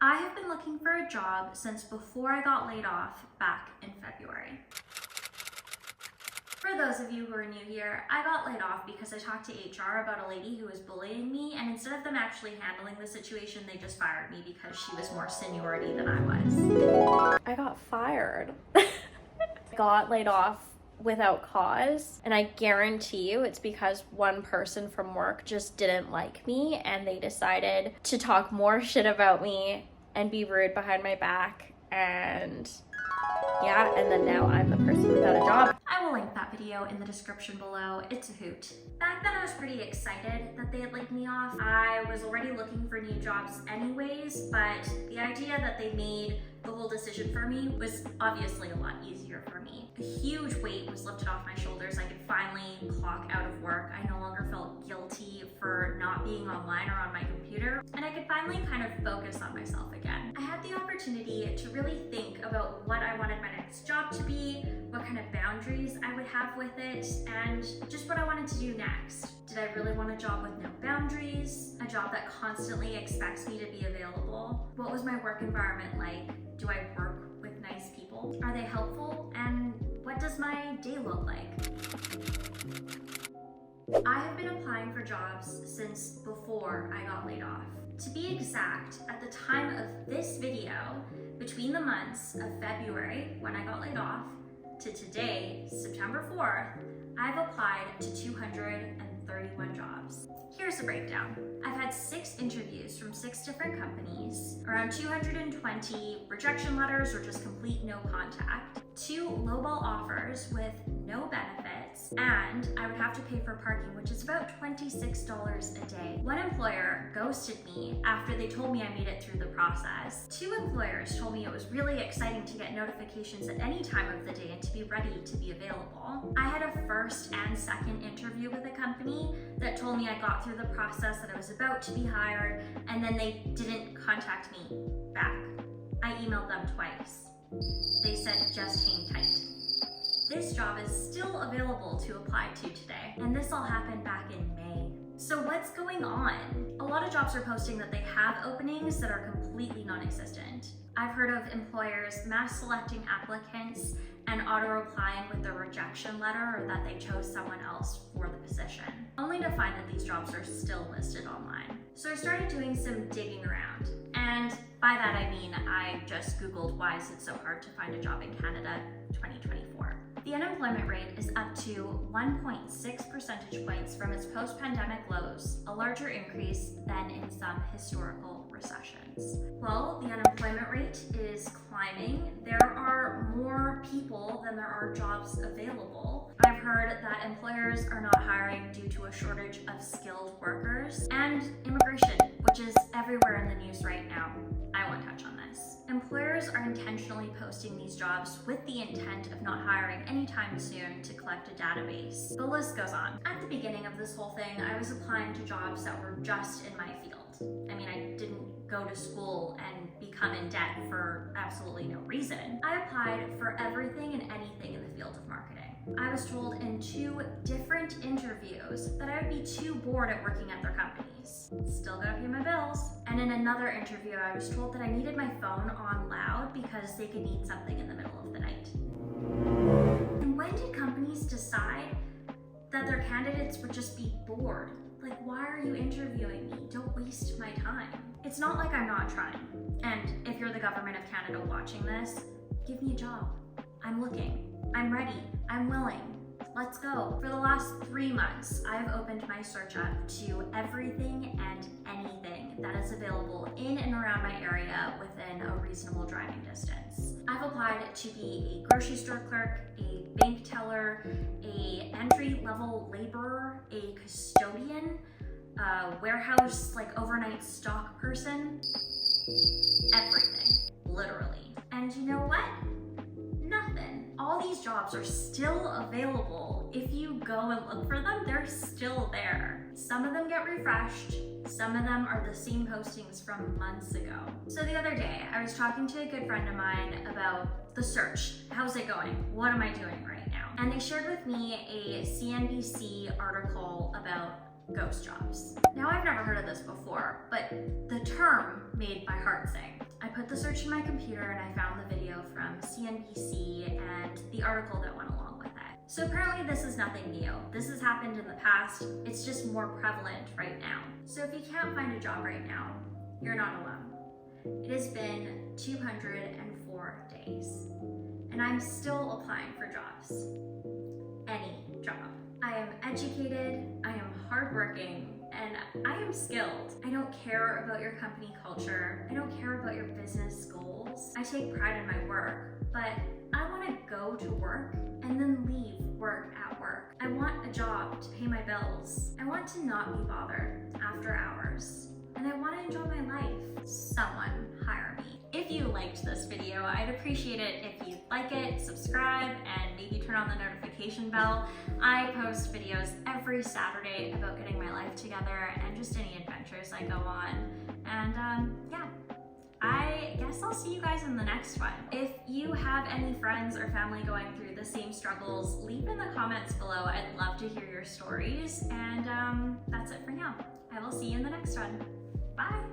I have been looking for a job since before I got laid off back in February. For those of you who are new here, I got laid off because I talked to HR about a lady who was bullying me, and instead of them actually handling the situation, they just fired me because she was more seniority than I was. I got fired. I got laid off without cause, and I guarantee you it's because one person from work just didn't like me and they decided to talk more shit about me and be rude behind my back, and yeah, and then now I'm the person without a job. I will link that video in the description below. It's a hoot. Back then I was pretty excited that they had laid me off. I was already looking for new jobs anyways, but the idea that they made the whole decision for me was obviously a lot easier for me. A huge weight was lifted off my shoulders. I could finally clock out of work. I no longer felt guilty for not being online or on my computer, and I could finally kind of focus on myself again. I had the opportunity to really think about what I wanted my next job to be, what kind of boundaries I would have with it, and just what I wanted to do next. Did I really want a job with no boundaries? A job that constantly expects me to be available? What was my work environment like? Do I work with nice people? Are they helpful? And what does my day look like? I have been applying for jobs since before I got laid off. To be exact, at the time of this video, between the months of February, when I got laid off, to today, September 4th, I've applied to 231 jobs. Here's the breakdown. I've had 6 interviews from 6 different companies, around 220 rejection letters or just complete no contact, 2 lowball offers with no benefits, and I would have to pay for parking, which is about $26 a day. One employer ghosted me after they told me I made it through the process. 2 employers told me it was really exciting to get notifications at any time of the day and to be ready to be available. I had a first and second interview with a company that told me I got through the process, that I was about to be hired, and then they didn't contact me back. I emailed them twice. They said just hang tight. This job is still available to apply to today, and this all happened back in May. So what's going on? A lot of jobs are posting that they have openings that are completely non-existent. I've heard of employers mass selecting applicants and auto-replying with the rejection letter or that they chose someone else for the position, only to find that these jobs are still listed online. So I started doing some digging around, and by that I mean I just Googled why is it so hard to find a job in Canada 2024. The unemployment rate is up to 1.6 percentage points from its post-pandemic lows, a larger increase than in some historical recessions. Well, the unemployment rate is climbing. There are more people than there are jobs available. I've heard that employers are not hiring due to a shortage of skilled workers, and immigration, which is everywhere in the news right now. I won't touch on this. Employers are intentionally posting these jobs with the intent of not hiring anytime soon to collect a database. The list goes on. At the beginning of this whole thing, I was applying to jobs that were just in my field. I mean, I didn't go to school and become in debt for absolutely no reason. I applied for everything and anything in the field of marketing. I was told in 2 different interviews that I would be too bored at working at their companies. Still gotta pay my bills. And in another interview, I was told that I needed my phone on loud because they could need something in the middle of the night. And when did companies decide that their candidates would just be bored? Like, why are you interviewing me? Don't waste my time. It's not like I'm not trying. And if you're the government of Canada watching this, give me a job. I'm looking. I'm ready. I'm willing. Let's go. For the last 3 months, I've opened my search up to everything and anything that is available in and around my area within a reasonable driving distance. I've applied to be a grocery store clerk, a bank teller, a entry-level laborer, a custodian, a warehouse, like overnight stock person, everything, literally. And you know what? Nothing. All these jobs are still available. If you go and look for them, they're still there. Some of them get refreshed. Some of them are the same postings from months ago. So the other day, I was talking to a good friend of mine about the search. How's it going? What am I doing right now? And they shared with me a CNBC article about ghost jobs. Now, I've never heard of this before, but the term made my heart sing. put the search in my computer and I found the video from CNBC and the article that went along with it. So apparently this is nothing new. This has happened in the past. It's just more prevalent right now. So if you can't find a job right now, you're not alone. It has been 204 days and I'm still applying for jobs. Any job. I am educated, I am hardworking, and I am skilled. I don't care about your company culture. I don't care about your business goals. I take pride in my work, but I want to go to work and then leave work at work. I want a job to pay my bills. I want to not be bothered after hours. And I want to enjoy my life. Someone hire me. If you liked this video, I'd appreciate it if you'd like it, subscribe, and maybe turn on the notification bell. I post videos every Saturday about getting my life together and just any adventures I go on. And yeah, I guess I'll see you guys in the next one. If you have any friends or family going through the same struggles, leave in the comments below. I'd love to hear your stories. And that's it for now. I will see you in the next one. Bye.